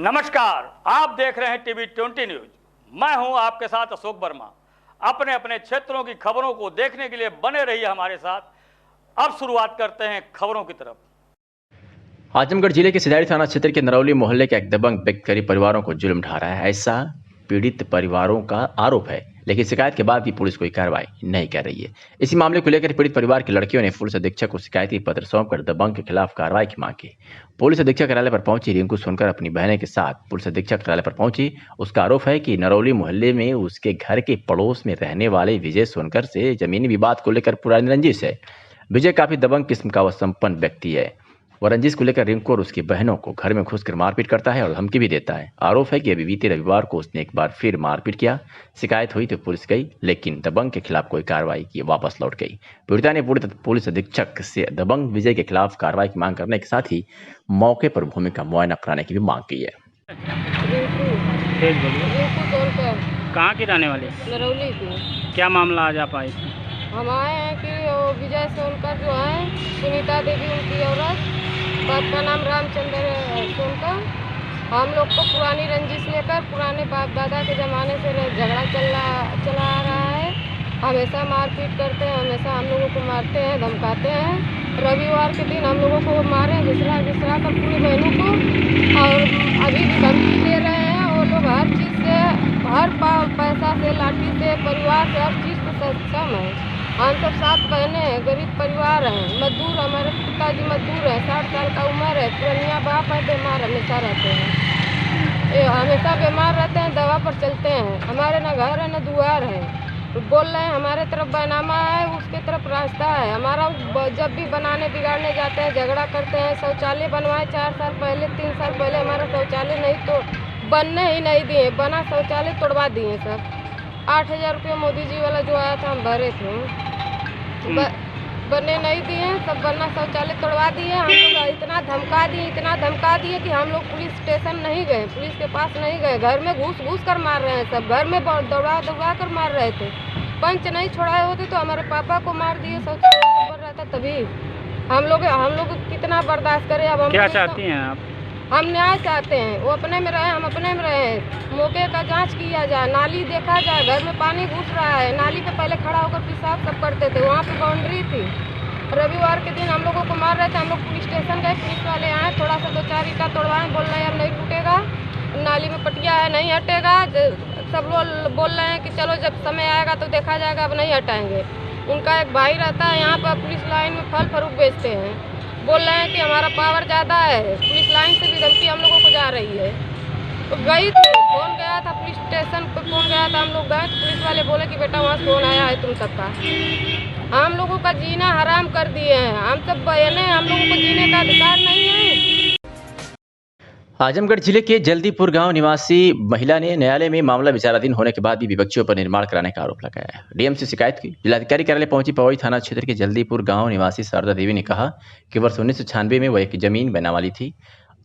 नमस्कार, आप देख रहे हैं टीवी 20 न्यूज। मैं हूं आपके साथ अशोक वर्मा। अपने अपने क्षेत्रों की खबरों को देखने के लिए बने रहिए हमारे साथ। अब शुरुआत करते हैं खबरों की तरफ। आजमगढ़ जिले के सिधारी थाना क्षेत्र के नरौली मोहल्ले के एक दबंग व्यक्ति गरीब परिवारों को जुल्म ढा रहा है, ऐसा पीड़ित परिवारों का आरोप है। लेकिन शिकायत के बाद भी पुलिस कोई कार्रवाई नहीं कर रही है। इसी मामले को लेकर पीड़ित परिवार की लड़कियों ने पुलिस अधीक्षक को शिकायती पत्र सौंपकर दबंग के खिलाफ कार्रवाई की मांग की। पुलिस अधीक्षक कार्यालय पर पहुंची रिंकू सुनकर अपनी बहने के साथ पुलिस अधीक्षक कार्यालय पर पहुंची। उसका आरोप है कि नरौली मोहल्ले में उसके घर के पड़ोस में रहने वाले विजय सोनकर से जमीनी विवाद को लेकर पुरानी रंजिश है। विजय काफी दबंग किस्म का व संपन्न व्यक्ति है। वह रंजिश को लेकर रिंकू और उसकी बहनों को घर में घुसकर मारपीट करता है और धमकी भी देता है। आरोप है कि अभी बीते रविवार को उसने एक बार फिर मारपीट किया। शिकायत हुई तो पुलिस गई, लेकिन दबंग के खिलाफ कोई कार्रवाई की वापस लौट गई। पीड़िता ने पुलिस अधीक्षक से दबंग विजय के खिलाफ कार्रवाई की मांग करने के साथ ही मौके पर भूमि का मुआयना कराने की भी मांग की है। कहाँ की रहने वाली? नरौली की। क्या मामला आज आप आए? हम आए हैं कि वो विजय सोनकर जो है, सुनीता देवी उनकी औरत, बाप का नाम रामचंद्र सोनकर, हम लोग को पुरानी रंजिश लेकर पुराने बाप दादा के ज़माने से झगड़ा चला आ रहा है। हमेशा मारपीट करते हैं, हमेशा हम लोगों को मारते हैं, धमकाते हैं। रविवार के दिन हम लोगों को मारे घिसरा कर पूरी बहनों को, और अभी भी धमकी दे रहे हैं। वो लोग हर चीज़ से, हर पैसा से, लाठी से, परिवार से, हर चीज़ से सक्षम है। हम सब 7 बहनें हैं, गरीब परिवार हैं, मजदूर, हमारे पिताजी मजदूर हैं, 60 साल का उम्र है, पुरानिया बाप है, बीमार हमेशा रहते हैं, हमेशा बीमार रहते हैं, दवा पर चलते हैं। हमारे न घर है न दुआर है। बोल रहे हैं हमारे तरफ बैनामा है, उसके तरफ रास्ता है। हमारा जब भी बनाने बिगाड़ने जाते हैं, झगड़ा करते हैं। शौचालय बनवाए 4 साल पहले, 3 साल पहले, हमारा शौचालय नहीं तो बनने ही नहीं दिए, बना शौचालय तोड़वा दिए सब। 8,000 रुपये मोदी जी वाला जो आया था हम भरे थे, बनने नहीं दिए, सब बनना शौचालय तोड़वा दिए। हम लोग इतना धमका दिए कि हम लोग पुलिस स्टेशन नहीं गए, पुलिस के पास नहीं गए। घर में घुस कर मार रहे हैं सब, घर में दौड़ा कर मार रहे थे। पंच नहीं छोड़ाए होते तो हमारे पापा को मार दिए, शौचालय बन रहा था तभी। हम लोग कितना बर्दाश्त करें। अब हम क्या चाहती हैं आप? हम न्याय चाहते हैं, वो अपने में रहे, हम अपने में रहे। मौके का जांच किया जाए, नाली देखा जाए, घर में पानी घुस रहा है। नाली पे पहले खड़ा होकर पेशाब सब करते थे, वहाँ पे बाउंड्री थी। रविवार के दिन हम लोगों को मार रहे थे। हम लोग पुलिस स्टेशन गए, पुलिस वाले आए, थोड़ा सा 2-4 ईंटा तोड़वाए, बोल रहे हैं अब नहीं टूटेगा, नाली में पटिया है नहीं हटेगा। सब लोग बोल रहे हैं कि चलो जब समय आएगा तो देखा जाएगा, अब नहीं हटाएंगे। उनका एक भाई रहता है यहाँ पर, पुलिस लाइन में फल फ्रूट बेचते हैं, बोल रहे हैं कि हमारा पावर ज़्यादा है। पुलिस लाइन से भी धमकी हम लोगों को जा रही है। तो गई थी, फोन गया था पुलिस स्टेशन पर, फोन गया था, हम लोग गए तो पुलिस वाले बोले कि बेटा वहाँ फोन आया है तुम सबका। हम लोगों का जीना हराम कर दिए हैं। हम सब बहनें, हम लोगों को जीने का अधिकार नहीं है। आजमगढ़ जिले के जल्दीपुर गांव निवासी महिला ने न्यायालय में मामला विचाराधीन होने के बाद भी विपक्षियों पर निर्माण कराने का आरोप लगाया है। डीएम से शिकायत की। जिलाधिकारी कार्यालय पहुंची पवई थाना क्षेत्र के जल्दीपुर गांव निवासी शारदा देवी ने कहा कि वर्ष 1996 में वह एक जमीन बनने वाली थी।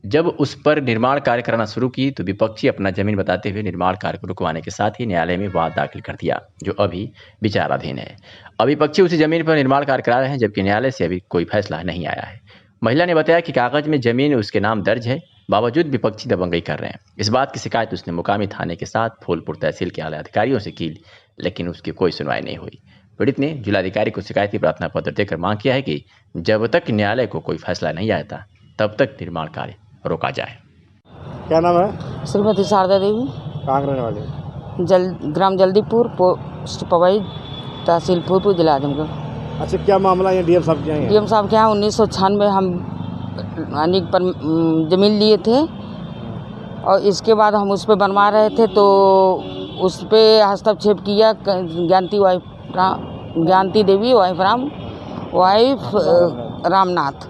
जब उस पर निर्माण कार्य कराना शुरू की तो विपक्षी अपना जमीन बताते हुए निर्माण कार्य को रुकवाने के साथ ही न्यायालय में वाद दाखिल कर दिया, जो अभी विचाराधीन है। अब विपक्षी उसी जमीन पर निर्माण कार्य करा रहे हैं, जबकि न्यायालय से अभी कोई फैसला नहीं आया है। महिला ने बताया कि कागज में जमीन उसके नाम दर्ज है, बावजूद विपक्षी दबंगई कर रहे हैं। इस बात की शिकायत उसने मुकामी थाने के साथ फूलपुर तहसील के आला अधिकारियों से की, लेकिन उसकी कोई सुनवाई नहीं हुई। पीड़ित ने जिलाधिकारी को शिकायती प्रार्थना पत्र देकर मांग किया है कि जब तक न्यायालय को कोई फैसला नहीं आता तब तक निर्माण कार्य रोका जाए। क्या नाम है? श्रीमती शारदा देवी। कहाँ रहने वाले? ग्राम जल्दीपुर, पोस्ट पवई, तहसील फूलपुर, जिला आजमगढ़। अच्छा, क्या मामला है डीएम साहब के यहाँ? डीएम साहब के यहाँ 1996 हम अनेक पर जमीन लिए थे, और इसके बाद हम उस पर बनवा रहे थे तो उस पर हस्तक्षेप किया ज्ञानती देवी, वाइफ रामनाथ।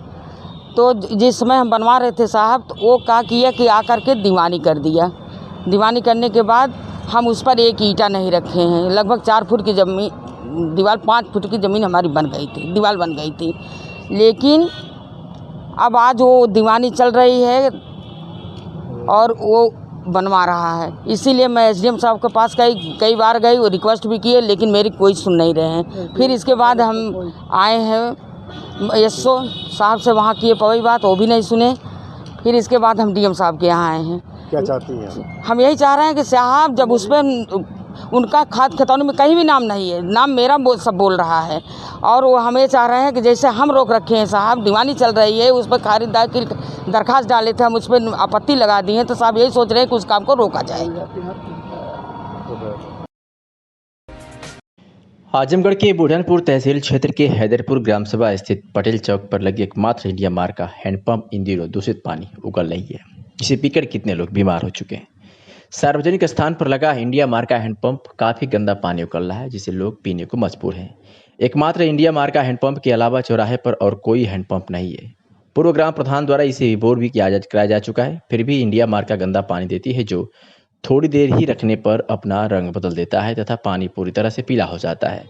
तो जिस समय हम बनवा रहे थे साहब, तो वो क्या किया कि आकर के दीवानी कर दिया। दीवानी करने के बाद हम उस पर एक ईंटा नहीं रखे हैं। लगभग 4 फुट की जमीन, दीवार 5 फुट की ज़मीन हमारी बन गई थी, दीवार बन गई थी। लेकिन अब आज वो दीवानी चल रही है और वो बनवा रहा है। इसीलिए मैं एसडीएम साहब के पास कई बार गई, वो रिक्वेस्ट भी किए, लेकिन मेरी कोई सुन नहीं रहे हैं। फिर इसके बाद हम आए हैं एसओ साहब से, वहाँ किए पवई बात, वो भी नहीं सुने। फिर इसके बाद हम डीएम साहब के यहाँ आए हैं। क्या चाहती हैं? हम यही चाह रहे हैं कि साहब जब उसमें उनका खाद खतौनी में कहीं भी नाम नहीं है, नाम मेरा सब बोल रहा है, और वो हमें चाह रहे हैं कि जैसे हम रोक रखे हैं साहब, दीवानी चल रही है, उस पर खरीदार की दरखास्त डाले थे, हम उस पर आपत्ति लगा दी है, तो साहब यही सोच रहे हैं कि उस काम को रोका जाए। आजमगढ़ के बुरहानपुर तहसील क्षेत्र के हैदरपुर ग्राम सभा स्थित पटेल चौक पर लगी एकमात्र इंडिया मार्क का हैंडपंप इन दिनों दूषित पानी उगल रही है, जिसे पीकर कितने लोग बीमार हो चुके हैं। सार्वजनिक स्थान पर लगा इंडिया मार्क का हैंडपंप काफ़ी गंदा पानी उगल रहा है, जिसे लोग पीने को मजबूर हैं। एकमात्र इंडिया मार्क का हैंडपंप के अलावा चौराहे पर और कोई हैंडपंप नहीं है। पूर्व ग्राम प्रधान द्वारा इसे रिपोर्ट भी कराया जा चुका है, फिर भी इंडिया मार्क का गंदा पानी देती है, जो थोड़ी देर ही रखने पर अपना रंग बदल देता है तथा पानी पूरी तरह से पीला हो जाता है।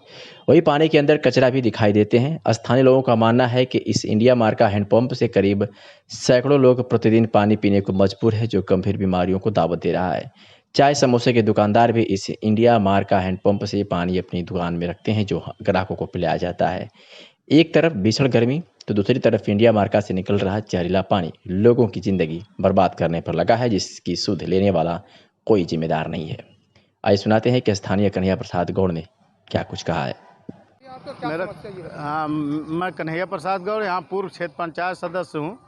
वही पानी के अंदर कचरा भी दिखाई देते हैं। स्थानीय लोगों का मानना है कि इस इंडिया मार्क का हैंडपंप से करीब सैकड़ों लोग प्रतिदिन पानी पीने को मजबूर है, जो गंभीर बीमारियों को दावत दे रहा है। चाय समोसे के दुकानदार भी इस इंडिया मार्क का हैंडपंप से पानी अपनी दुकान में रखते हैं, जो ग्राहकों को पिलाया जाता है। एक तरफ भीषण गर्मी तो दूसरी तरफ इंडिया मार्का से निकल रहा जहरीला पानी लोगों की जिंदगी बर्बाद करने पर लगा है, जिसकी सुध लेने वाला कोई जिम्मेदार नहीं है। आइए सुनाते हैं कि स्थानीय कन्हैया प्रसाद गौड़ ने क्या कुछ कहा है। मैं कन्हैया प्रसाद गौड़ यहाँ पूर्व क्षेत्र पंचायत सदस्य हूँ।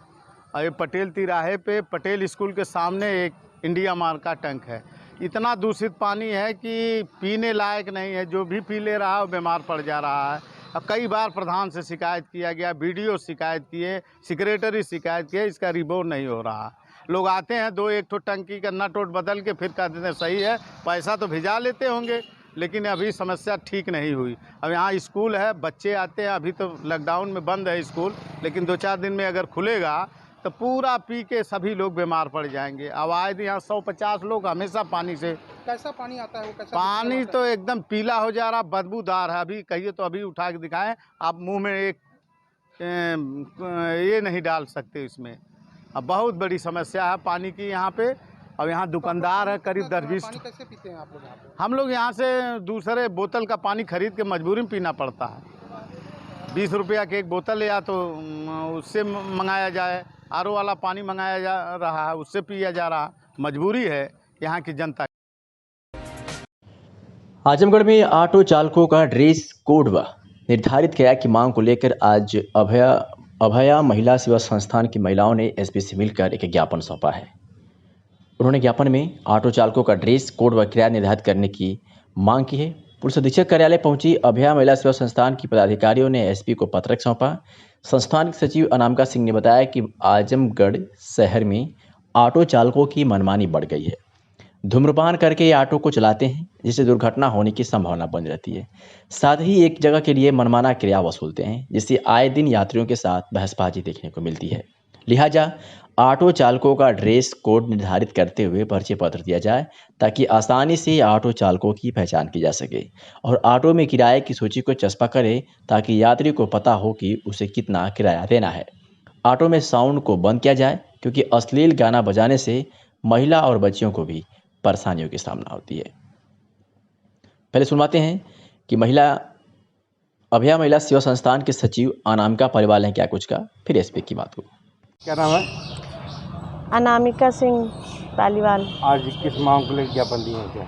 और ये पटेल तिराहे पे पटेल स्कूल के सामने एक इंडिया मार्क का टैंक है। इतना दूषित पानी है कि पीने लायक नहीं है, जो भी पी ले रहा है वो बीमार पड़ जा रहा है। अब कई बार प्रधान से शिकायत किया गया, बीडीओ शिकायत किए, सेक्रेटरी शिकायत किए, इसका रिपोर्ट नहीं हो रहा। लोग आते हैं, दो एक ठो टंकी का नट वोट बदल के फिर कहते हैं सही है, पैसा तो भिजा लेते होंगे, लेकिन अभी समस्या ठीक नहीं हुई। अब यहाँ स्कूल है, बच्चे आते हैं, अभी तो लॉकडाउन में बंद है स्कूल, लेकिन 2-4 दिन में अगर खुलेगा तो पूरा पी के सभी लोग बीमार पड़ जाएंगे। अब आए थे यहाँ 150 लोग हमेशा पानी से। कैसा पानी आता है वो? कैसा पानी तो एकदम पीला हो जा रहा, बदबूदार है। अभी कहिए तो अभी उठा के दिखाएं, आप मुंह में एक ये नहीं डाल सकते इसमें। अब बहुत बड़ी समस्या है पानी की यहाँ पे। अब यहाँ दुकानदार है करीब 10-20। पानी कैसे पीते हैं आप लोग यहाँ पे? हम लोग यहाँ से दूसरे बोतल का पानी खरीद के मजबूरी में पीना पड़ता है। 20 रुपया की एक बोतल या तो उससे मंगाया जाए, आरओ वाला पानी मंगाया जा रहा है, उससे पिया जा रहा। मजबूरी है यहाँ की जनता। आजमगढ़ में ऑटो चालकों का ड्रेस कोड व निर्धारित किराए की मांग को लेकर आज अभया महिला सेवा संस्थान की महिलाओं ने एसपी से मिलकर एक ज्ञापन सौंपा है। उन्होंने ज्ञापन में ऑटो चालकों का ड्रेस कोड व किराया निर्धारित करने की मांग की है। पुलिस अधीक्षक कार्यालय पहुंची अभया महिला सेवा संस्थान की पदाधिकारियों ने एसपी को पत्रक सौंपा। संस्थान के सचिव अनामिका सिंह ने बताया कि आजमगढ़ शहर में ऑटो चालकों की मनमानी बढ़ गई है। धूम्रपान करके ये ऑटो को चलाते हैं, जिससे दुर्घटना होने की संभावना बनी रहती है। साथ ही एक जगह के लिए मनमाना किराया वसूलते हैं, जिससे आए दिन यात्रियों के साथ बहसबाजी देखने को मिलती है। लिहाजा ऑटो चालकों का ड्रेस कोड निर्धारित करते हुए परिचय पत्र दिया जाए, ताकि आसानी से ऑटो चालकों की पहचान की जा सके और ऑटो में किराए की सूची को चस्पा करे, ताकि यात्री को पता हो कि उसे कितना किराया देना है। ऑटो में साउंड को बंद किया जाए, क्योंकि अश्लील गाना बजाने से महिला और बच्चियों को भी परेशानियों की सामना होती है। पहले सुनवाते हैं कि अभया महिला सेवा संस्थान के सचिव अनामिका परिवाल ने क्या कुछ कहा, फिर एसपी की बात को। क्या नाम है? अनामिका सिंह पालीवाल। आज किस मांग को लेकर ज्ञापन दिए हैं? क्या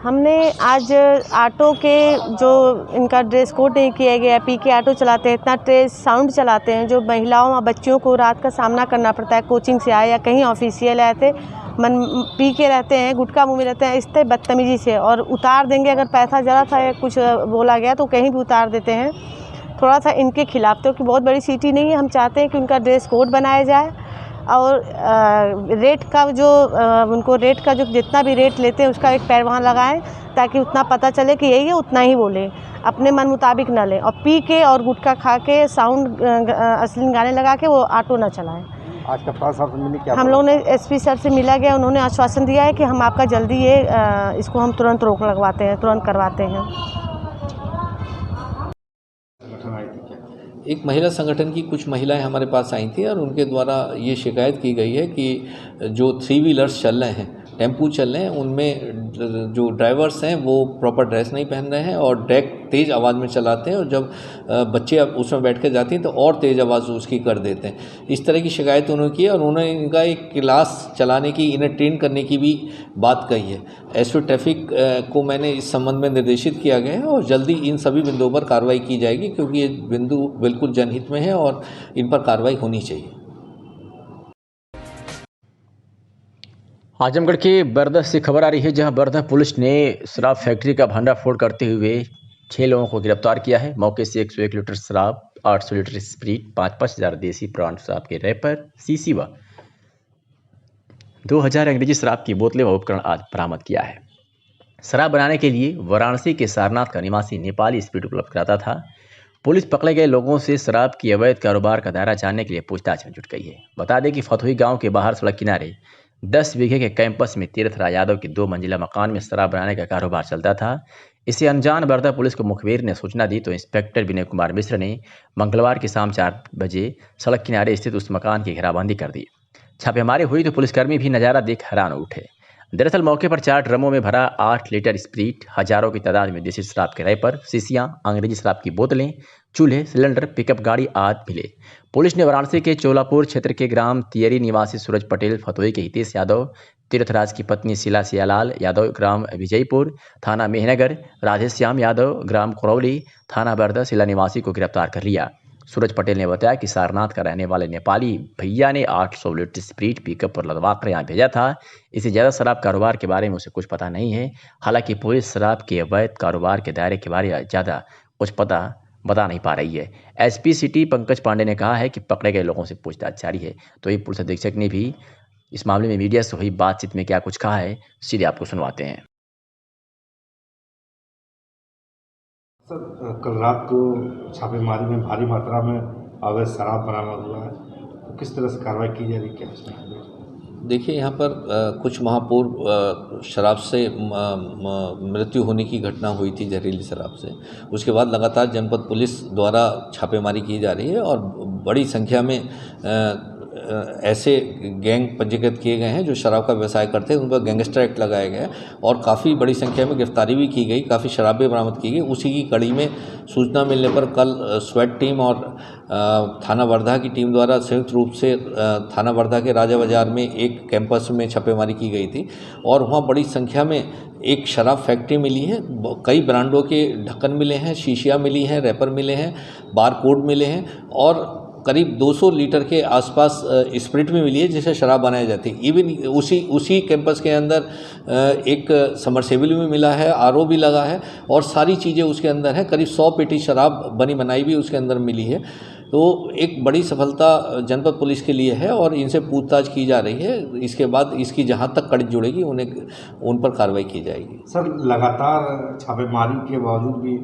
हमने आज ऑटो के जो इनका ड्रेस कोड नहीं किया गया, पी के ऑटो चलाते हैं, इतना तेज साउंड चलाते हैं, जो महिलाओं और बच्चियों को रात का सामना करना पड़ता है। कोचिंग से आए या कहीं ऑफिशियल आए थे, मन पी के रहते हैं, गुटखा मुँह में रहते हैं, इस तरह बदतमीजी से, और उतार देंगे अगर पैसा ज़रा सा कुछ बोला गया तो कहीं भी उतार देते हैं। थोड़ा सा इनके खिलाफ, तो कि बहुत बड़ी सिटी नहीं है, हम चाहते हैं कि उनका ड्रेस कोड बनाया जाए और रेट का जो उनको रेट का जो जितना भी रेट लेते हैं उसका एक पैर वहाँ लगाएं, ताकि उतना पता चले कि यही है, उतना ही बोलें, अपने मन मुताबिक न लें। और पी के और गुटखा खा के साउंड अश्लील गाने लगा के वो ऑटो ना चलाएं। आज का प्रधान साहब से मिलने क्या? हम लोगों ने एसपी सर से मिला गया, उन्होंने आश्वासन दिया है कि हम आपका जल्दी ये इसको हम तुरंत रोक लगवाते हैं, तुरंत करवाते हैं। एक महिला संगठन की कुछ महिलाएं हमारे पास आई थी और उनके द्वारा ये शिकायत की गई है कि जो 3 व्हीलर्स चल रहे हैं, टेम्पू चल रहे हैं, उनमें जो ड्राइवर्स हैं वो प्रॉपर ड्रेस नहीं पहन रहे हैं और डेक तेज़ आवाज़ में चलाते हैं और जब बच्चे उसमें बैठ कर जाती हैं तो और तेज़ आवाज़ उसकी कर देते हैं। इस तरह की शिकायत उन्होंने की और उन्होंने इनका एक क्लास चलाने की, इन्हें ट्रेन करने की भी बात कही है। एसपी ट्रैफिक को मैंने इस संबंध में निर्देशित किया गया है और जल्दी इन सभी बिंदुओं पर कार्रवाई की जाएगी, क्योंकि ये बिंदु बिल्कुल जनहित में है और इन पर कार्रवाई होनी चाहिए। आजमगढ़ के बरदह से खबर आ रही है, जहां बरदह पुलिस ने शराब फैक्ट्री का भंडाफोड़ करते हुए 6 लोगों को गिरफ्तार किया है। मौके से 101 लीटर शराब, 800 लीटर स्प्रीट, 5-5 हज़ार देसी ब्रांड शराब के रैपर, सीसी व 2000 अंग्रेजी शराब की बोतलें व उपकरण आज बरामद किया है। शराब बनाने के लिए वाराणसी के सारनाथ का निवासी नेपाली स्प्रीट उपलब्ध कराता था। पुलिस पकड़े गए लोगों से शराब की अवैध कारोबार का दायरा जानने के लिए पूछताछ में जुट गई है। बता दें कि फतुही गांव के बाहर सड़क किनारे 10 बीघे के कैंपस में तीर्थराज यादव के 2 मंजिला मकान में शराब बनाने का कारोबार चलता था। इसे अनजान बरदह पुलिस को मुखबिर ने सूचना दी तो इंस्पेक्टर विनय कुमार मिश्र ने मंगलवार की शाम 4 बजे सड़क किनारे स्थित उस मकान की घेराबंदी कर दी। छापेमारी हुई तो पुलिसकर्मी भी नज़ारा देख हैरान उठे। दरअसल मौके पर 4 ड्रमों में भरा 8 लीटर स्प्रीट, हजारों की तादाद में देसी शराब के रैपर, शीशियां, अंग्रेजी शराब की बोतलें, चूल्हे, सिलेंडर, पिकअप गाड़ी आदि मिले। पुलिस ने वाराणसी के चोलापुर क्षेत्र के ग्राम तियरी निवासी सूरज पटेल, फतुही के हितेश यादव, तीर्थराज की पत्नी शीला सियालाल यादव, ग्राम विजयपुर, थाना मेहनगर, राधेश्याम यादव, ग्राम करौली, थाना बरदह, शिला निवासी को गिरफ्तार कर लिया। सूरज पटेल ने बताया कि सारनाथ का रहने वाले नेपाली भैया ने 800 लीटर स्प्रीट पिकअप पर लदवा कर यहाँ भेजा था। इसे ज़्यादा शराब कारोबार के बारे में उसे कुछ पता नहीं है। हालांकि पुलिस शराब के अवैध कारोबार के दायरे के बारे में ज़्यादा कुछ बता नहीं पा रही है। एसपी सिटी पंकज पांडे ने कहा है कि पकड़े गए लोगों से पूछताछ जारी है। तो ये पुलिस अधीक्षक ने भी इस मामले में मीडिया से हुई बातचीत में क्या कुछ कहा है, सीधे आपको सुनवाते हैं। सर, कल रात को छापेमारी में भारी मात्रा में अवैध शराब बरामद हुआ है, तो किस तरह से कार्रवाई की जा रही है, क्या इसमें? देखिए, यहाँ पर कुछ माह पूर्व शराब से मृत्यु होने की घटना हुई थी, जहरीली शराब से। उसके बाद लगातार जनपद पुलिस द्वारा छापेमारी की जा रही है और बड़ी संख्या में ऐसे गैंग पंजीकृत किए गए हैं जो शराब का व्यवसाय करते हैं। उन पर गैंगस्टर एक्ट लगाया गया है और काफ़ी बड़ी संख्या में गिरफ्तारी भी की गई, काफ़ी शराब भी बरामद की गई। उसी की कड़ी में सूचना मिलने पर कल स्वेट टीम और थाना वर्धा की टीम द्वारा संयुक्त रूप से थाना वर्धा के राजा बाजार में एक कैंपस में छापेमारी की गई थी और वहाँ बड़ी संख्या में एक शराब फैक्ट्री मिली है। कई ब्रांडों के ढक्कन मिले हैं, शीशियाँ मिली हैं, रैपर मिले हैं, बार कोड मिले हैं और करीब 200 लीटर के आसपास स्प्रिट भी मिली है जिसे शराब बनाई जाती है। इवन उसी कैंपस के अंदर एक समरसेबल भी मिला है, आरओ भी लगा है और सारी चीज़ें उसके अंदर है। करीब 100 पेटी शराब बनी बनाई भी उसके अंदर मिली है। तो एक बड़ी सफलता जनपद पुलिस के लिए है और इनसे पूछताछ की जा रही है। इसके बाद इसकी जहाँ तक कड़ी जुड़ेगी उन पर कार्रवाई की जाएगी। सर, लगातार छापेमारी के बावजूद भी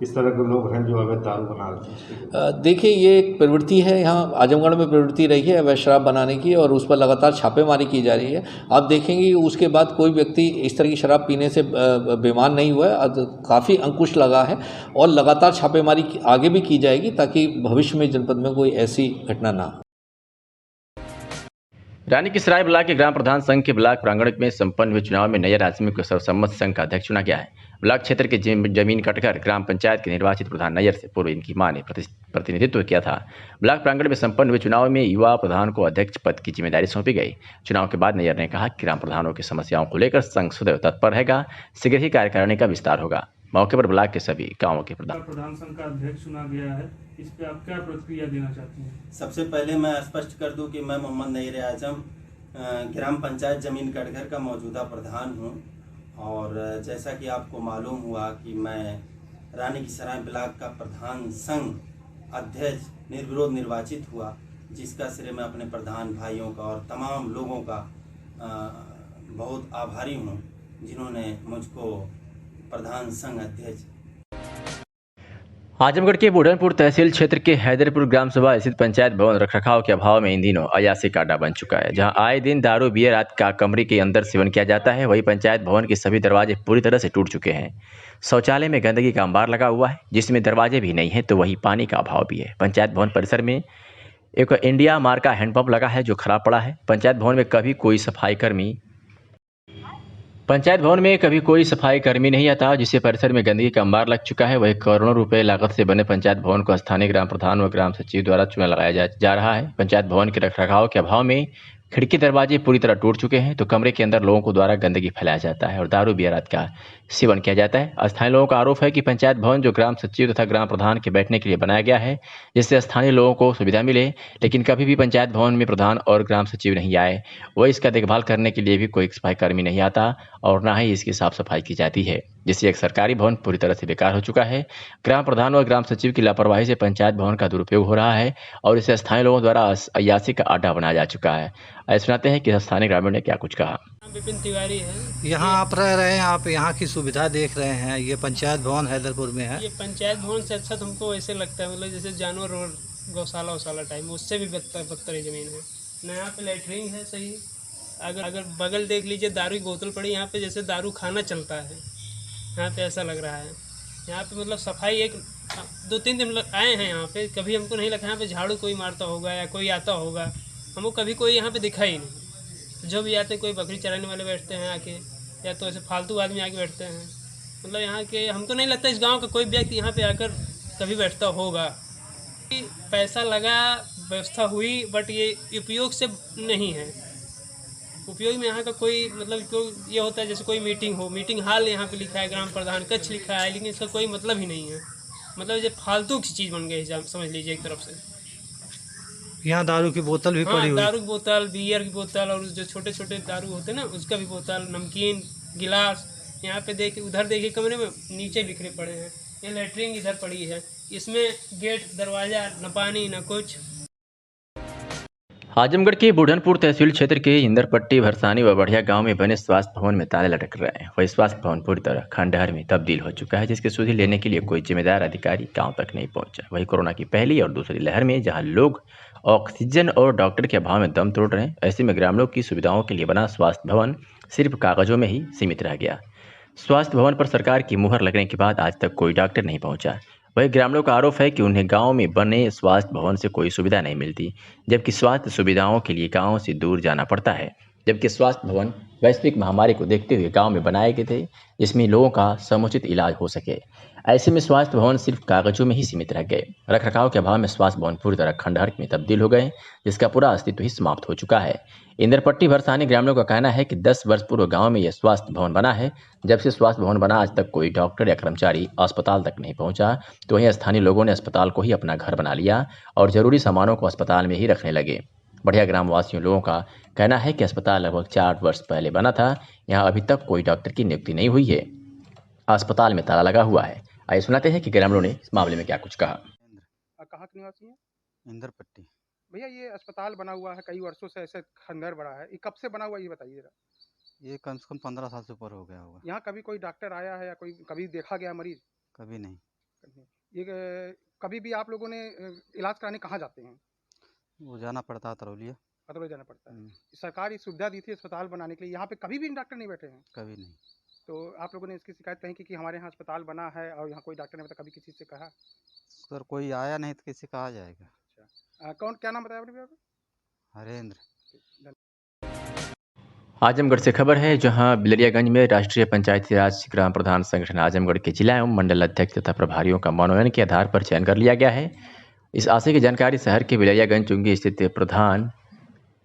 इस तरह के लोग हैं जो अवैध दारू बना रहे हैं। देखिए, ये एक प्रवृत्ति है, यहाँ आजमगढ़ में प्रवृत्ति रही है अवैध शराब बनाने की और उस पर लगातार छापेमारी की जा रही है। आप देखेंगे कि उसके बाद कोई व्यक्ति इस तरह की शराब पीने से बीमार नहीं हुआ है। काफ़ी अंकुश लगा है और लगातार छापेमारी आगे भी की जाएगी ताकि भविष्य में जनपद में कोई ऐसी घटना ना हो। रानी की सराय ब्लॉक के ग्राम प्रधान संघ के ब्लॉक प्रांगण में संपन्न हुए चुनाव में नैयर आजमी को सर्वसम्मत संघ का अध्यक्ष चुना गया है। ब्लॉक क्षेत्र के जमीन कटकर ग्राम पंचायत के निर्वाचित प्रधान नैयर से पूर्व इनकी मां ने प्रतिनिधित्व किया था। ब्लॉक प्रांगण में संपन्न हुए चुनाव में युवा प्रधान को अध्यक्ष पद की जिम्मेदारी सौंपी गई। चुनाव के बाद नैयर ने कहा कि ग्राम प्रधानों की समस्याओं को लेकर संघ सदैव तत्पर रहेगा। शीघ्र ही कार्यकारिणी का विस्तार होगा। मौके पर ब्लॉक के सभी गाँवों के प्रधान संघ का अध्यक्ष चुना गया है, इस पे आप क्या प्रतिक्रिया देना चाहते हैं? सबसे पहले मैं स्पष्ट कर दूं कि मैं मोहम्मद नैयर आजम ग्राम पंचायत जमीन कटघर का मौजूदा प्रधान हूं और जैसा कि आपको मालूम हुआ कि मैं रानी की सराय ब्लॉक का प्रधान संघ अध्यक्ष निर्विरोध निर्वाचित हुआ, जिसका श्रेय मैं अपने प्रधान भाइयों का और तमाम लोगों का बहुत आभारी हूं जिन्होंने मुझको प्रधान संघ अध्यक्ष। आजमगढ़ के बुढ़नपुर तहसील क्षेत्र के हैदरपुर ग्राम सभा स्थित पंचायत भवन रखरखाव के अभाव में इन दिनों अयासी का अड्डा बन चुका है, जहां आए दिन दारू बियर आदि का कमरे के अंदर सेवन किया जाता है। वहीं पंचायत भवन के सभी दरवाजे पूरी तरह से टूट चुके हैं। शौचालय में गंदगी का अंबार लगा हुआ है जिसमें दरवाजे भी नहीं है, तो वहीं पानी का अभाव भी है। पंचायत भवन परिसर में एक इंडिया मार्क का हैंडपंप लगा है जो खराब पड़ा है। पंचायत भवन में कभी कोई सफाई कर्मी पंचायत भवन में कभी कोई सफाई कर्मी नहीं आता, जिससे परिसर में गंदगी का अंबार लग चुका है। वही करोड़ों रुपए लागत से बने पंचायत भवन को स्थानीय ग्राम प्रधान व ग्राम सचिव द्वारा चूना लगाया जा रहा है। पंचायत भवन के रखरखाव के अभाव में खिड़की दरवाजे पूरी तरह टूट चुके हैं, तो कमरे के अंदर लोगों को द्वारा गंदगी फैलाया जाता है और दारू बियर आदि का सेवन किया जाता है। स्थानीय लोगों का आरोप है कि पंचायत भवन जो ग्राम सचिव तथा ग्राम प्रधान के बैठने के लिए बनाया गया है, जिससे स्थानीय लोगों को सुविधा मिले, लेकिन कभी भी पंचायत भवन में प्रधान और ग्राम सचिव नहीं आए। वह इसका देखभाल करने के लिए भी कोई सफाई कर्मी नहीं आता और न ही इसकी साफ सफाई की जाती है, जिससे एक सरकारी भवन पूरी तरह से बेकार हो चुका है। ग्राम प्रधान और ग्राम सचिव की लापरवाही से पंचायत भवन का दुरुपयोग हो रहा है और इसे स्थानीय लोगों द्वारा अयासी का अड्डा बनाया जा चुका है। ऐसे सुनाते हैं कि स्थानीय ग्रामीण ने क्या कुछ कहा। विपिन तिवारी है। यहाँ आप रह रहे हैं, आप यहाँ की सुविधा देख रहे हैं। ये पंचायत भवन हैदरपुर में है। ये पंचायत भवन से अच्छा तुमको ऐसे लगता है, मतलब जैसे जानवर और गौशाला वौशाला टाइम, उससे भी बदतर ही ज़मीन है। न यहाँ पे लेटरिन है सही, अगर बगल देख लीजिए दारू की बोतल पड़ी यहाँ पे, जैसे दारू खाना चलता है यहाँ पे, ऐसा लग रहा है। यहाँ पे मतलब सफाई 2-3 दिन आए हैं यहाँ पे, कभी हमको नहीं लगा यहाँ पे झाड़ू कोई मारता होगा या कोई आता होगा। हमको कभी कोई यहाँ पे दिखा ही नहीं। जो भी आते कोई बकरी चराने वाले बैठते हैं आके, या तो ऐसे फालतू आदमी आके बैठते हैं। मतलब यहाँ के हमको नहीं लगता इस गांव का कोई व्यक्ति यहाँ पे आकर कभी बैठता होगा। पैसा लगा, व्यवस्था हुई, बट ये उपयोग से नहीं है। उपयोग में यहाँ का कोई मतलब ये होता है जैसे कोई मीटिंग हो, मीटिंग हॉल यहाँ पे लिखा है, ग्राम प्रधान कक्ष लिखा है, लेकिन इसका कोई मतलब ही नहीं है। मतलब ये फालतू की चीज़ बन गई समझ लीजिए एक तरफ से। यहाँ दारू की बोतल भी पड़ी हुई, दारू की बोतल, बियर की बोतल, और जो छोटे छोटे दारू होते हैं ना उसका भी बोतल, नमकीन, गिलास। यहाँ पे देखिए, उधर देखिए कमरे में नीचे बिखरे पड़े हैं। ये लेटरिन इधर पड़ी है, इसमें गेट दरवाजा, न पानी न कुछ। आजमगढ़ के बुढ़नपुर तहसील क्षेत्र के इंदरपट्टी, भरसानी व बढ़िया गांव में बने स्वास्थ्य भवन में ताले लटक रहे हैं। वही स्वास्थ्य भवन पूरी तरह खंडहर में तब्दील हो चुका है, जिसकी सुधि लेने के लिए कोई जिम्मेदार अधिकारी गांव तक नहीं पहुंचा। वही कोरोना की पहली और दूसरी लहर में जहां लोग ऑक्सीजन और डॉक्टर के अभाव में दम तोड़ रहे हैं, ऐसे में ग्रामीणों की सुविधाओं के लिए बना स्वास्थ्य भवन सिर्फ कागजों में ही सीमित रह गया। स्वास्थ्य भवन पर सरकार की मुहर लगने के बाद आज तक कोई डॉक्टर नहीं पहुंचा। वही ग्रामीणों का आरोप है कि उन्हें गांव में बने स्वास्थ्य भवन से कोई सुविधा नहीं मिलती, जबकि स्वास्थ्य सुविधाओं के लिए गांव से दूर जाना पड़ता है। जबकि स्वास्थ्य भवन वैश्विक महामारी को देखते हुए गांव में बनाए गए थे, जिसमें लोगों का समुचित इलाज हो सके। ऐसे में स्वास्थ्य भवन सिर्फ कागजों में ही सीमित रह गए। रखरखाव के अभाव में स्वास्थ्य भवन पूरी तरह खंडहर में तब्दील हो गए, जिसका पूरा अस्तित्व ही समाप्त हो चुका है। इंदरपट्टी भरसानी ग्रामीणों का कहना है कि 10 वर्ष पूर्व गांव में यह स्वास्थ्य भवन बना है। जब से स्वास्थ्य भवन बना आज तक कोई डॉक्टर या कर्मचारी अस्पताल तक नहीं पहुंचा, तो वहीं स्थानीय लोगों ने अस्पताल को ही अपना घर बना लिया और जरूरी सामानों को अस्पताल में ही रखने लगे। बढ़िया ग्राम वासियों लोगों का कहना है कि अस्पताल लगभग 4 वर्ष पहले बना था, यहाँ अभी तक कोई डॉक्टर की नियुक्ति नहीं हुई है। अस्पताल में ताला लगा हुआ है। आइए सुनाते हैं कि ग्रामीणों ने इस मामले में क्या कुछ कहा। कहाँ के निवासी हैं? इंदरपट्टी। भैया ये अस्पताल बना हुआ है, कई वर्षों से ऐसे खंडहर बड़ा है, ये कब से बना हुआ ये बताइए जरा। ये कम से कम 15 साल से ऊपर हो गया होगा। यहाँ कभी कोई डॉक्टर आया है या कोई कभी देखा गया मरीज? कभी नहीं। ये कभी भी आप लोगों ने इलाज कराने कहाँ जाते हैं? वो जाना पड़ता है तरौलिया। तरौलिया जाना पड़ता है। सरकार ये सुविधा दी थी अस्पताल बनाने के लिए, यहाँ पे कभी भी डॉक्टर नहीं बैठे हैं? कभी नहीं। तो आप लोगों ने इसकी शिकायत कहीं की कि हमारे यहाँ अस्पताल बना है और यहाँ कोई डॉक्टर नहीं बैठा, कभी किसी से कहा? सर कोई आया नहीं तो किसी कहा जाएगा। अच्छा, कौन, क्या नाम बताया आपने? हरेंद्र। आजमगढ़ से खबर है, जहां बिलरियागंज में राष्ट्रीय पंचायती राज ग्राम प्रधान संगठन आजमगढ़ के जिला एवं मंडल अध्यक्ष तथा प्रभारियों का मनोनयन के आधार पर चयन कर लिया गया है। इस आशय की जानकारी शहर के बिलरियागंज चुंगी स्थित प्रधान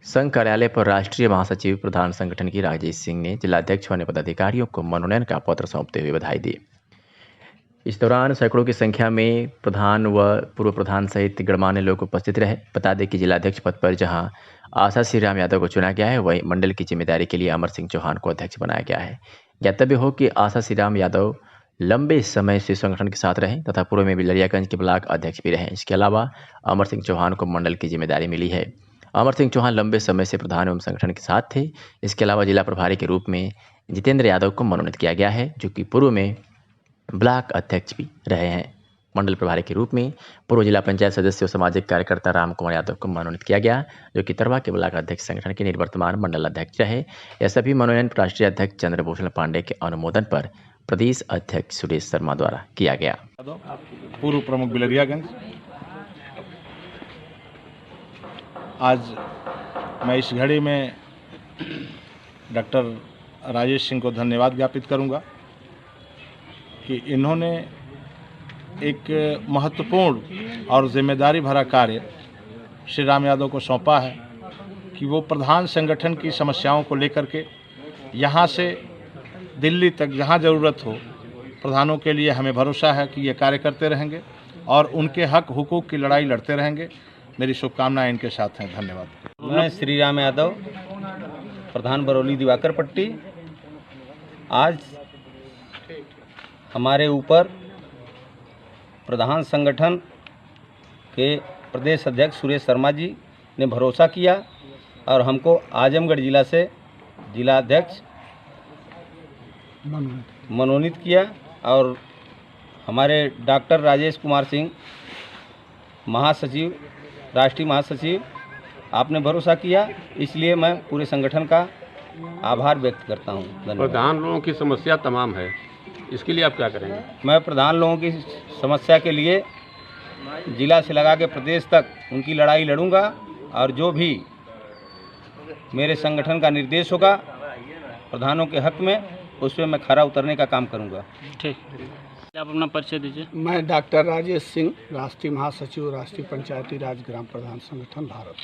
संघ कार्यालय पर राष्ट्रीय महासचिव प्रधान संगठन की राजेश सिंह ने जिलाध्यक्ष होने पदाधिकारियों को मनोनयन का पत्र सौंपते हुए बधाई दी। इस दौरान सैकड़ों की संख्या में प्रधान व पूर्व प्रधान सहित गणमान्य लोग उपस्थित रहे। बता दें कि जिलाध्यक्ष पद पर जहां आशा श्री राम यादव को चुना गया है, वहीं मंडल की जिम्मेदारी के लिए अमर सिंह चौहान को अध्यक्ष बनाया गया है। ज्ञातव्य हो कि आशा श्री राम यादव लंबे समय से संगठन के साथ रहे तथा पूर्व में बिलरियागंज के ब्लॉक अध्यक्ष भी रहे। इसके अलावा अमर सिंह चौहान को मंडल की जिम्मेदारी मिली है। अमर सिंह चौहान लंबे समय से प्रधान एवं संगठन के साथ थे। इसके अलावा जिला प्रभारी के रूप में जितेंद्र यादव को मनोनीत किया गया है, जो कि पूर्व में ब्लॉक अध्यक्ष भी रहे हैं। मंडल प्रभारी के रूप में पूर्व जिला पंचायत सदस्य और सामाजिक कार्यकर्ता राम कुमार यादव को मनोनीत किया गया, जो कि तरवा के ब्लॉक अध्यक्ष संगठन के निवर्तमान मंडल अध्यक्ष रहे। यह सभी मनोनयन राष्ट्रीय अध्यक्ष चंद्रभूषण पांडे के अनुमोदन पर प्रदेश अध्यक्ष सुरेश शर्मा द्वारा किया गया। पूर्व प्रमुख बिलरियागंज। आज मैं इस घड़ी में डॉक्टर राजेश सिंह को धन्यवाद ज्ञापित करूंगा कि इन्होंने एक महत्वपूर्ण और जिम्मेदारी भरा कार्य श्री राम यादव को सौंपा है कि वो प्रधान संगठन की समस्याओं को लेकर के यहाँ से दिल्ली तक जहाँ ज़रूरत हो, प्रधानों के लिए हमें भरोसा है कि ये कार्य करते रहेंगे और उनके हक हुकूक की लड़ाई लड़ते रहेंगे। मेरी शुभकामनाएं इनके साथ हैं। धन्यवाद। मैं श्री राम यादव, प्रधान बरौली दिवाकर पट्टी। आज हमारे ऊपर प्रधान संगठन के प्रदेश अध्यक्ष सुरेश शर्मा जी ने भरोसा किया और हमको आजमगढ़ जिला से जिला अध्यक्ष मनोनीत किया और हमारे डॉक्टर राजेश कुमार सिंह महासचिव, राष्ट्रीय महासचिव, आपने भरोसा किया, इसलिए मैं पूरे संगठन का आभार व्यक्त करता हूँ। धन्यवाद। प्रधान लोगों की समस्या तमाम है, इसके लिए आप क्या करेंगे? मैं प्रधान लोगों की समस्या के लिए जिला से लगा के प्रदेश तक उनकी लड़ाई लड़ूंगा और जो भी मेरे संगठन का निर्देश होगा प्रधानों के हक में, उस पर मैं खरा उतरने का काम करूंगा। ठीक, आप अपना परिचय दीजिए। मैं डॉक्टर राजेश सिंह, राष्ट्रीय महासचिव, राष्ट्रीय पंचायती राज ग्राम प्रधान संगठन भारत।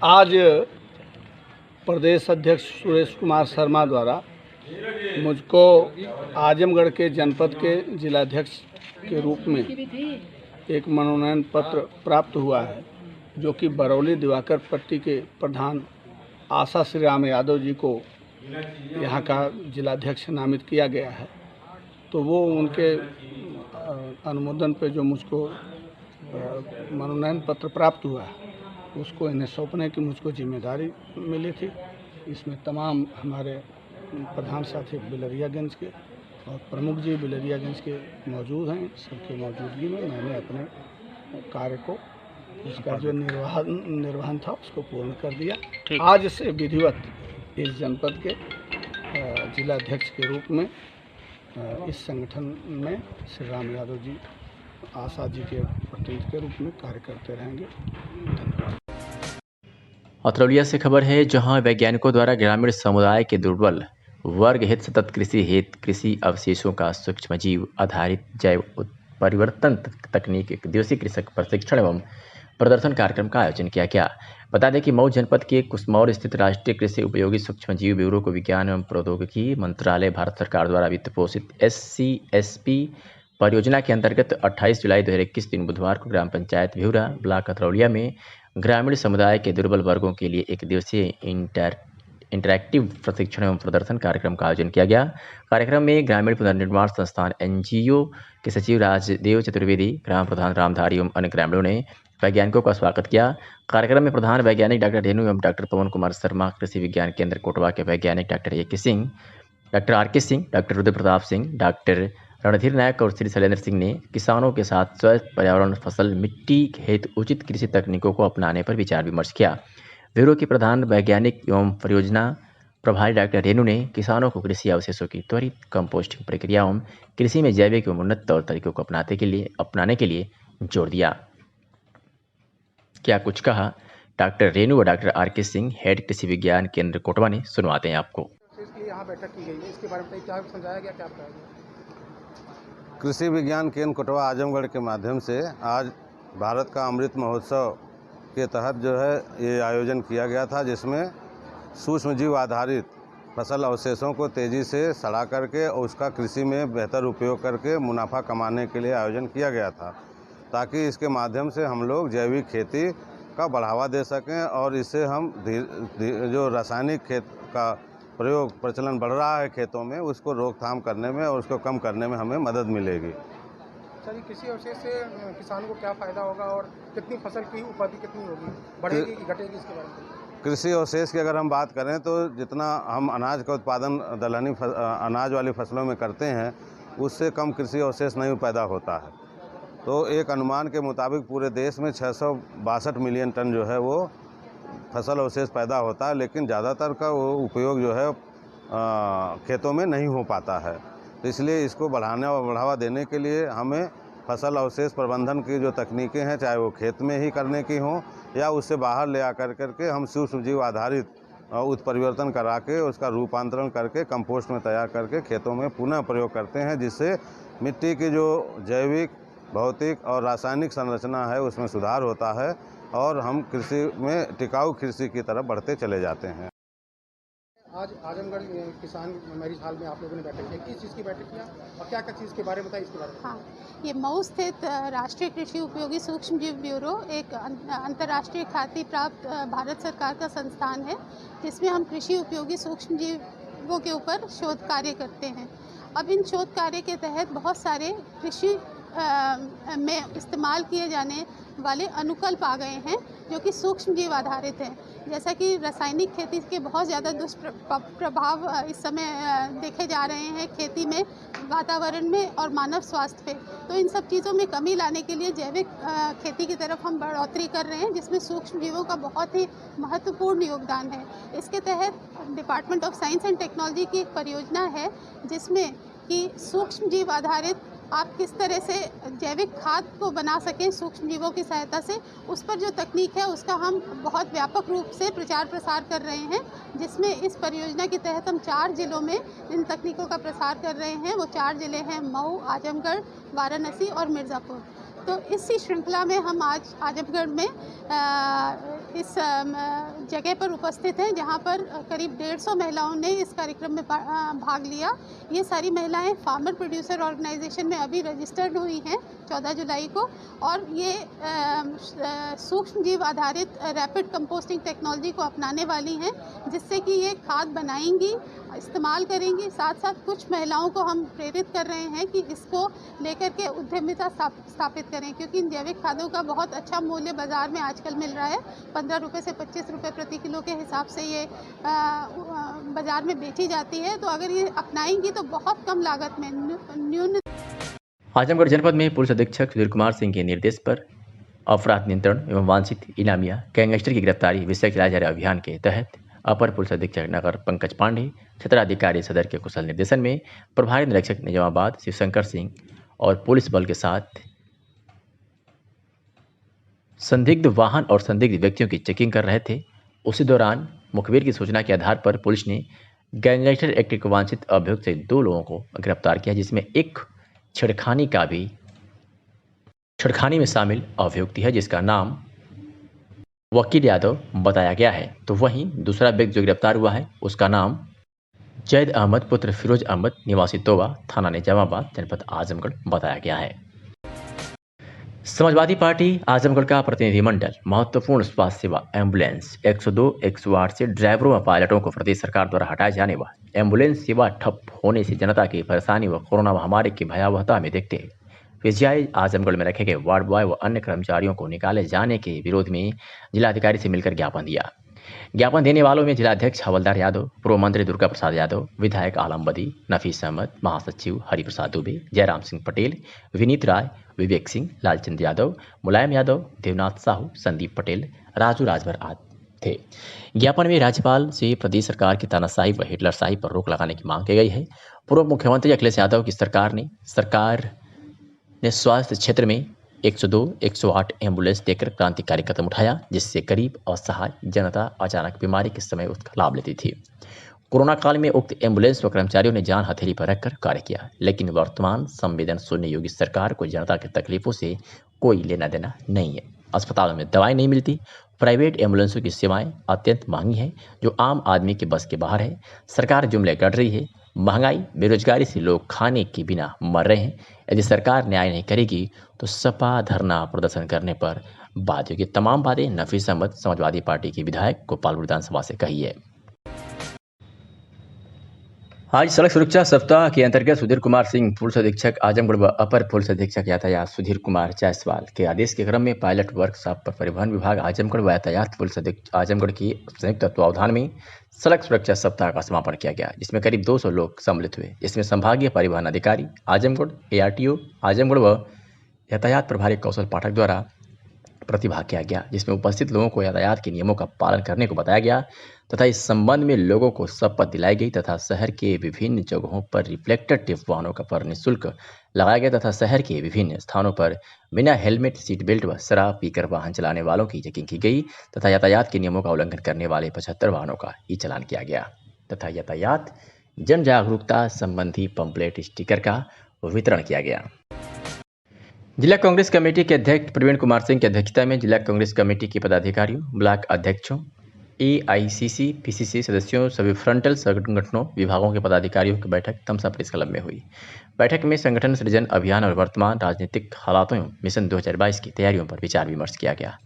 आज प्रदेश अध्यक्ष सुरेश कुमार शर्मा द्वारा मुझको आजमगढ़ के जनपद के जिलाध्यक्ष के रूप में एक मनोनयन पत्र प्राप्त हुआ है, जो कि बरौली दिवाकर पट्टी के प्रधान आशा श्री राम यादव जी को यहाँ का जिलाध्यक्ष नामित किया गया है। तो वो उनके अनुमोदन पे जो मुझको मनोनयन पत्र प्राप्त हुआ है, उसको इन्हें सौंपने की मुझको जिम्मेदारी मिली थी। इसमें तमाम हमारे प्रधान साथी बिलरियागंज के और प्रमुख जी बिलरियागंज के मौजूद हैं। सबके मौजूदगी में मैंने अपने कार्य को, उसका जो निर्वहन था उसको पूर्ण कर दिया। आज से विधिवत इस जनपद के जिलाध्यक्ष के रूप में इस संगठन में श्री राम यादव जी आशा जी के प्रतिनिधि के रूप में कार्य करते रहेंगे। अतरौलिया से खबर है, जहां वैज्ञानिकों द्वारा ग्रामीण समुदाय के दुर्बल वर्ग हित सतत कृषि हेतु कृषि अवशेषों का सूक्ष्मजीव आधारित जैव परिवर्तन तकनीक एक दिवसीय कृषक प्रशिक्षण एवं प्रदर्शन कार्यक्रम का आयोजन किया गया। बता दें कि मऊ जनपद के कुसमौर स्थित राष्ट्रीय कृषि उपयोगी सूक्ष्मजीव ब्यूरो को विज्ञान एवं प्रौद्योगिकी मंत्रालय भारत सरकार द्वारा वित्त पोषित SCSP परियोजना के अंतर्गत 28 जुलाई 2021 दिन बुधवार को ग्राम पंचायत भिउरा ब्लॉक अतरौलिया में ग्रामीण समुदाय के दुर्बल वर्गों के लिए एक दिवसीय इंटरैक्टिव प्रशिक्षण एवं प्रदर्शन कार्यक्रम का आयोजन किया गया। कार्यक्रम में ग्रामीण पुनर्निर्माण संस्थान NGO के सचिव राजदेव चतुर्वेदी, ग्राम प्रधान रामधारी एवं अन्य ग्रामीणों ने वैज्ञानिकों का स्वागत किया। कार्यक्रम में प्रधान वैज्ञानिक डॉक्टर रेणु एवं डॉक्टर पवन कुमार शर्मा, कृषि विज्ञान केंद्र कोटवा के वैज्ञानिक doctor AK Singh, doctor RK Singh, doctor Rudra Pratap Singh, doctor Randhir Nayak और श्री शैलेंद्र सिंह ने किसानों के साथ स्वास्थ्य, पर्यावरण, फसल, मिट्टी हेतु उचित कृषि तकनीकों को अपनाने पर विचार विमर्श किया। ब्यूरो की प्रधान वैज्ञानिक एवं परियोजना प्रभारी डॉक्टर रेणु ने किसानों को कृषि अवशेषों की त्वरित कंपोस्टिंग प्रक्रिया एवं कृषि में जैविक एवं उन्नत तौर तरीकों को अपनाने के लिए जोर दिया। क्या कुछ कहा डॉक्टर रेणु व डॉक्टर RK सिंह, हेड कृषि विज्ञान केंद्र कोटवा ने, सुनवाते हैं आपको। यहाँ बैठक की गई है, इसके बारे में क्या समझाया गया, क्या बताया गया? कृषि विज्ञान केंद्र कोटवा आजमगढ़ के माध्यम से आज भारत का अमृत महोत्सव के तहत जो है ये आयोजन किया गया था, जिसमें सूक्ष्मजीव आधारित फसल अवशेषों को तेज़ी से सड़ा करके और उसका कृषि में बेहतर उपयोग करके मुनाफा कमाने के लिए आयोजन किया गया था, ताकि इसके माध्यम से हम लोग जैविक खेती का बढ़ावा दे सकें और इससे हम जो रासायनिक खेत का प्रयोग प्रचलन बढ़ रहा है खेतों में, उसको रोकथाम करने में और उसको कम करने में हमें मदद मिलेगी। सर, कृषि अवशेष से किसानों को क्या फ़ायदा होगा और कितनी फसल की उपज कितनी होगी, बढ़ेगी कि घटेगी, इसके बारे में? कृषि अवशेष की अगर हम बात करें तो जितना हम अनाज का उत्पादन दलहनी अनाज वाली फसलों में करते हैं, उससे कम कृषि अवशेष नहीं पैदा होता है। तो एक अनुमान के मुताबिक पूरे देश में 662 मिलियन टन जो है वो फसल अवशेष पैदा होता है, लेकिन ज़्यादातर का वो उपयोग जो है खेतों में नहीं हो पाता है। तो इसलिए इसको बढ़ाने और बढ़ावा देने के लिए हमें फसल अवशेष प्रबंधन की जो तकनीकें हैं, चाहे वो खेत में ही करने की हों या उससे बाहर ले आकर करके हम सूक्ष्मजीव आधारित उत्परिवर्तन करा के उसका रूपांतरण करके कंपोस्ट में तैयार करके खेतों में पुनः प्रयोग करते हैं, जिससे मिट्टी की जो जैविक, भौतिक और रासायनिक संरचना है उसमें सुधार होता है और हम कृषि में टिकाऊ कृषि की तरफ बढ़ते चले जाते हैं। आज आजमगढ़ किसान मैरिज हॉल में आप लोगों ने बैठक की, किस चीज़ की बैठक किया और क्या क्या चीज़ के बारे में बताइए इसके बारे में। हाँ, ये मऊ स्थित राष्ट्रीय कृषि उपयोगी सूक्ष्म जीव ब्यूरो एक अंतर्राष्ट्रीय ख्याति प्राप्त भारत सरकार का संस्थान है, जिसमें हम कृषि उपयोगी सूक्ष्म जीवों के ऊपर शोध कार्य करते हैं। अब इन शोध कार्य के तहत बहुत सारे कृषि में इस्तेमाल किए जाने वाले अनुकल्प आ गए हैं जो कि सूक्ष्म जीव आधारित हैं। जैसा कि रासायनिक खेती के बहुत ज़्यादा दुष्प्रभाव इस समय देखे जा रहे हैं खेती में, वातावरण में और मानव स्वास्थ्य पे, तो इन सब चीज़ों में कमी लाने के लिए जैविक खेती की तरफ हम बढ़ोतरी कर रहे हैं, जिसमें सूक्ष्म जीवों का बहुत ही महत्वपूर्ण योगदान है। इसके तहत department of science and technology की एक परियोजना है जिसमें कि सूक्ष्म जीव आधारित आप किस तरह से जैविक खाद को बना सकें सूक्ष्म जीवों की सहायता से, उस पर जो तकनीक है उसका हम बहुत व्यापक रूप से प्रचार प्रसार कर रहे हैं, जिसमें इस परियोजना के तहत हम 4 जिलों में इन तकनीकों का प्रसार कर रहे हैं। वो 4 जिले हैं मऊ, आजमगढ़, वाराणसी और मिर्ज़ापुर। तो इसी श्रृंखला में हम आज आजमगढ़ में इस जगह पर उपस्थित हैं जहां पर करीब 150 महिलाओं ने इस कार्यक्रम में भाग लिया। ये सारी महिलाएं फार्मर प्रोड्यूसर ऑर्गेनाइजेशन में अभी रजिस्टर्ड हुई हैं 14 जुलाई को, और ये सूक्ष्म जीव आधारित रैपिड कंपोस्टिंग टेक्नोलॉजी को अपनाने वाली हैं, जिससे कि ये खाद बनाएंगी, इस्तेमाल करेंगी। साथ साथ कुछ महिलाओं को हम प्रेरित कर रहे हैं कि इसको लेकर के उद्यमिता स्थापित करें, क्योंकि इन जैविक खादों का बहुत अच्छा मूल्य बाज़ार में आजकल मिल रहा है। 15 रुपये से 25 रुपये प्रति किलो के हिसाब से ये बाज़ार में बेची जाती है। तो अगर ये अपनाएंगी तो बहुत कम लागत में न्यून। आजमगढ़ जनपद में पुलिस अधीक्षक सुधीर कुमार सिंह के निर्देश पर अपराध नियंत्रण एवं वांछित इनामिया गैंगस्टर की गिरफ्तारी विषय चलाए जा रहे अभियान के तहत अपर पुलिस अधीक्षक नगर पंकज पांडे, क्षेत्राधिकारी सदर के कुशल निर्देशन में प्रभारी निरीक्षक निजामाबाद शिवशंकर सिंह और पुलिस बल के साथ संदिग्ध वाहन और संदिग्ध व्यक्तियों की चेकिंग कर रहे थे। उसी दौरान मुखबिर की सूचना के आधार पर पुलिस ने गैंगस्टर एक्ट के वांछित अभियुक्त से 2 लोगों को गिरफ्तार किया, जिसमें एक छेड़खानी में शामिल अभियुक्त है जिसका नाम वकील यादव बताया गया है। तो वहीं दूसरा व्यक्ति जो गिरफ्तार हुआ है उसका नाम जैद अहमद पुत्र फिरोज अहमद निवासी तोबा, थाना निजामाबाद, जनपद आजमगढ़ बताया गया है। समाजवादी पार्टी आजमगढ़ का प्रतिनिधिमंडल महत्वपूर्ण स्वास्थ्य सेवा एम्बुलेंस 102, 108 से ड्राइवरों व पायलटों को प्रदेश सरकार द्वारा हटाए जाने व एम्बुलेंस सेवा ठप होने से जनता की परेशानी व कोरोना महामारी की भयावहता में देखते हुए पीजीआई आजमगढ़ में रखे गए वार्ड बॉय व अन्य कर्मचारियों को निकाले जाने के विरोध में जिलाधिकारी से मिलकर ज्ञापन दिया। ज्ञापन देने वालों में जिलाध्यक्ष हवलदार यादव, पूर्व मंत्री दुर्गा प्रसाद यादव, विधायक आलम बदी, नफीस अहमद, महासचिव हरिप्रसाद दुबे, जयराम सिंह पटेल, विनीत राय, विवेक सिंह, लालचंद यादव, मुलायम यादव, देवनाथ साहू, संदीप पटेल, राजू राजभर आदि थे। ज्ञापन में राज्यपाल से प्रदेश सरकार की तानाशाही व हिटलरशाही पर रोक लगाने की मांग की गई है। पूर्व मुख्यमंत्री अखिलेश यादव की सरकार ने स्वास्थ्य क्षेत्र में 102, 108 एम्बुलेंस देकर क्रांतिकारी कदम उठाया, जिससे गरीब असहाय जनता अचानक बीमारी के समय उसका लाभ लेती थी। कोरोना काल में उक्त एम्बुलेंस व कर्मचारियों ने जान हथेली पर रखकर कार्य किया, लेकिन वर्तमान संवेदन शून्य योगी सरकार को जनता की तकलीफों से कोई लेना देना नहीं है। अस्पतालों में दवाएं नहीं मिलती, प्राइवेट एम्बुलेंसों की सेवाएं अत्यंत महंगी हैं जो आम आदमी के बस के बाहर है। सरकार जुमले गढ़ रही है, महंगाई बेरोजगारी से लोग खाने के बिना मर रहे हैं। यदि सरकार न्याय नहीं करेगी तो सपा धरना प्रदर्शन करने पर बाध्य होगी। तमाम बातें नफीस अहमद समाजवादी पार्टी के विधायक गोपालपुर विधानसभा से कही है। आज सड़क सुरक्षा सप्ताह के अंतर्गत सुधीर कुमार सिंह पुलिस अधीक्षक आजमगढ़ व अपर पुलिस अधीक्षक यातायात सुधीर कुमार जायसवाल के आदेश के क्रम में पायलट वर्कशॉप पर परिवहन विभाग आजमगढ़ व यातायात पुलिस अधीक्षक आजमगढ़ की संयुक्त तत्वावधान में सड़क सुरक्षा सप्ताह का समापन किया गया, जिसमें करीब 200 लोग सम्मिलित हुए। इसमें संभागीय परिवहन अधिकारी आजमगढ़, ARTO आजमगढ़ व यातायात प्रभारी कौशल पाठक द्वारा प्रतिभाग किया गया, जिसमें उपस्थित लोगों को यातायात के नियमों का पालन करने को बताया गया तथा इस संबंध में लोगों को शपथ दिलाई गई तथा शहर के विभिन्न जगहों पर रिफ्लेक्टर टिप वाहनों का पर निःशुल्क लगाया गया तथा शहर के विभिन्न स्थानों पर बिना हेलमेट, सीट बेल्ट व शराब पीकर वाहन चलाने वालों की चेकिंग की गई तथा यातायात के नियमों का उल्लंघन करने वाले 75 वाहनों का ई चालान किया गया तथा यातायात जन जागरूकता संबंधी पंपलेट स्टिकर का वितरण किया गया। जिला कांग्रेस कमेटी के अध्यक्ष प्रवीण कुमार सिंह की अध्यक्षता में जिला कांग्रेस कमेटी के पदाधिकारियों, ब्लॉक अध्यक्षों, AICC, PCC सदस्यों, सभी फ्रंटल संगठनों विभागों के पदाधिकारियों की बैठक तमसा प्रेस क्लब में हुई। बैठक में संगठन सृजन अभियान और वर्तमान राजनीतिक हालातों मिशन 2022 की तैयारियों पर विचार विमर्श किया गया।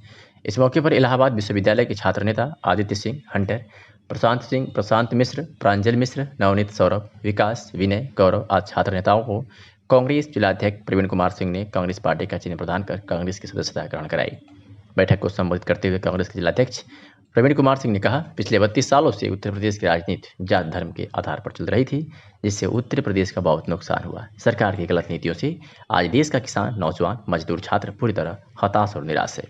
इस मौके पर इलाहाबाद विश्वविद्यालय के छात्र नेता आदित्य सिंह, हंटर, प्रशांत सिंह, प्रशांत मिश्र, प्रांजल मिश्र, नवनीत सौरभ, विकास, विनय, गौरव आदि छात्र नेताओं को कांग्रेस जिलाध्यक्ष प्रवीण कुमार सिंह ने कांग्रेस पार्टी का चिन्ह प्रदान कर कांग्रेस की सदस्यता ग्रहण कराई। बैठक को संबोधित करते हुए कांग्रेस के जिलाध्यक्ष प्रवीण कुमार सिंह ने कहा, पिछले 32 सालों से उत्तर प्रदेश की राजनीति जात धर्म के आधार पर चल रही थी, जिससे उत्तर प्रदेश का बहुत नुकसान हुआ। सरकार की गलत नीतियों से आज देश का किसान, नौजवान, मजदूर, छात्र पूरी तरह हताश और निराश है।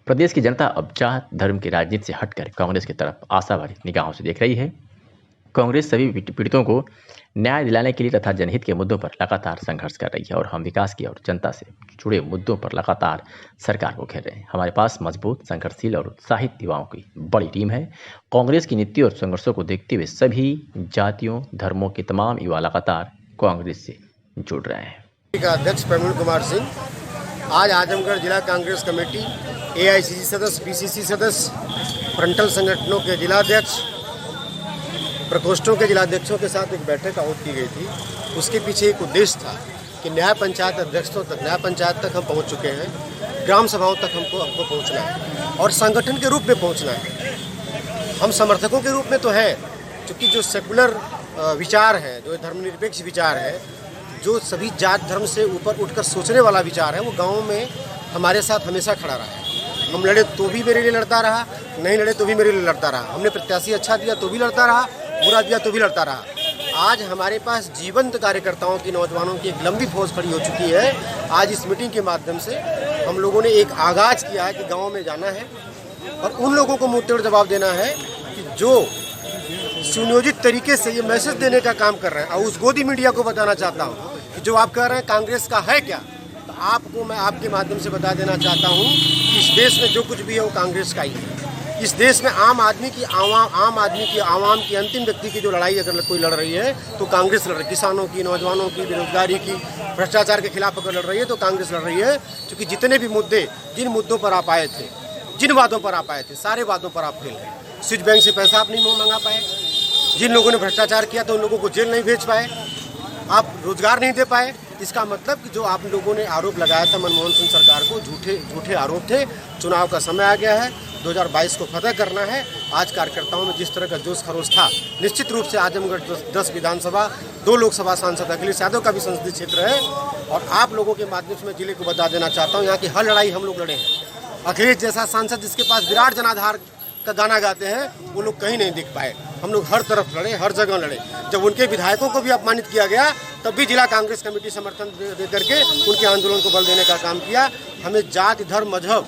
प्रदेश की जनता अब जात धर्म की राजनीति से हटकर कांग्रेस की तरफ आशा भरी निगाहों से देख रही है। कांग्रेस सभी पीड़ितों को न्याय दिलाने के लिए तथा जनहित के मुद्दों पर लगातार संघर्ष कर रही है और हम विकास की और जनता से जुड़े मुद्दों पर लगातार सरकार को घेर रहे हैं। हमारे पास मजबूत, संघर्षशील और उत्साहित युवाओं की बड़ी टीम है। कांग्रेस की नीति और संघर्षों को देखते हुए सभी जातियों, धर्मों के तमाम युवा लगातार कांग्रेस से जुड़ रहे हैं। अध्यक्ष प्रवीण कुमार सिंह आज आजमगढ़ जिला कांग्रेस कमेटी, AICC सदस्य, PCC सदस्य, फ्रंटल संगठनों के जिलाध्यक्ष, प्रकोष्ठों के जिलाध्यक्षों के साथ एक बैठक आयोजित की गई थी। उसके पीछे एक उद्देश्य था कि न्याय पंचायत अध्यक्षों तक, न्याय पंचायत तक हम पहुंच चुके हैं, ग्राम सभाओं तक हमको पहुंचना है और संगठन के रूप में पहुंचना है। हम समर्थकों के रूप में तो हैं, क्योंकि जो सेकुलर विचार है, जो धर्मनिरपेक्ष विचार है, जो सभी जात धर्म से ऊपर उठकर सोचने वाला विचार है, वो गाँव में हमारे साथ हमेशा खड़ा रहा है। हम लड़े तो भी मेरे लिए लड़ता रहा, नहीं लड़े तो भी मेरे लिए लड़ता रहा। हमने प्रत्याशी अच्छा दिया तो भी लड़ता रहा, बुरा दिया तो भी लड़ता रहा। आज हमारे पास जीवंत कार्यकर्ताओं की, नौजवानों की एक लंबी फौज खड़ी हो चुकी है। आज इस मीटिंग के माध्यम से हम लोगों ने एक आगाज किया है कि गांव में जाना है और उन लोगों को मुंहतोड़ जवाब देना है कि जो सुनियोजित तरीके से ये मैसेज देने का काम कर रहे हैं। और उस गोदी मीडिया को बताना चाहता हूँ कि जो आप कह रहे हैं कांग्रेस का है क्या, तो आपको मैं आपके माध्यम से बता देना चाहता हूँ कि इस देश में जो कुछ भी है वो कांग्रेस का ही है। इस देश में आम आदमी की आवाम की अंतिम व्यक्ति की जो लड़ाई अगर कोई लड़ रही है तो कांग्रेस लड़ रही है। किसानों की, नौजवानों की, बेरोजगारी की, भ्रष्टाचार के खिलाफ अगर लड़ रही है तो कांग्रेस लड़ रही है। क्योंकि जितने भी मुद्दे, जिन मुद्दों पर आप आए थे, जिन वादों पर आप आए थे, सारे वादों पर आप फेल गए। स्विच बैंक से पैसा आप नहीं मंगा पाए, जिन लोगों ने भ्रष्टाचार किया तो उन लोगों को जेल नहीं भेज पाए, आप रोजगार नहीं दे पाए। इसका मतलब कि जो आप लोगों ने आरोप लगाया था मनमोहन सिंह सरकार को, झूठे आरोप थे। चुनाव का समय आ गया है, 2022 को फतह करना है। आज कार्यकर्ताओं में जिस तरह का जोश खरोश था, निश्चित रूप से आजमगढ़ 10 विधानसभा, 2 लोकसभा सांसद अखिलेश यादव का भी संसदीय क्षेत्र है और आप लोगों के माध्यम से मैं जिले को बता देना चाहता हूँ, यहाँ की हर लड़ाई हम लोग लड़े हैं। अखिलेश जैसा सांसद जिसके पास विराट जनाधार का गाना गाते हैं, वो लोग कहीं नहीं दिख पाए। हम लोग हर तरफ लड़े, हर जगह लड़े। जब उनके विधायकों को भी अपमानित किया गया तब भी जिला कांग्रेस कमेटी समर्थन दे करके उनके आंदोलन को बल देने का काम किया। हमें जाति, धर्म, मजहब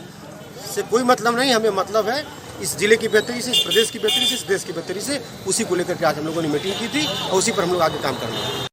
से कोई मतलब नहीं, हमें मतलब है इस जिले की बेहतरी से, इस प्रदेश की बेहतरी से, इस देश की बेहतरी से। उसी को लेकर के आज हम लोगों ने मीटिंग की थी और उसी पर हम लोग आगे काम करना है।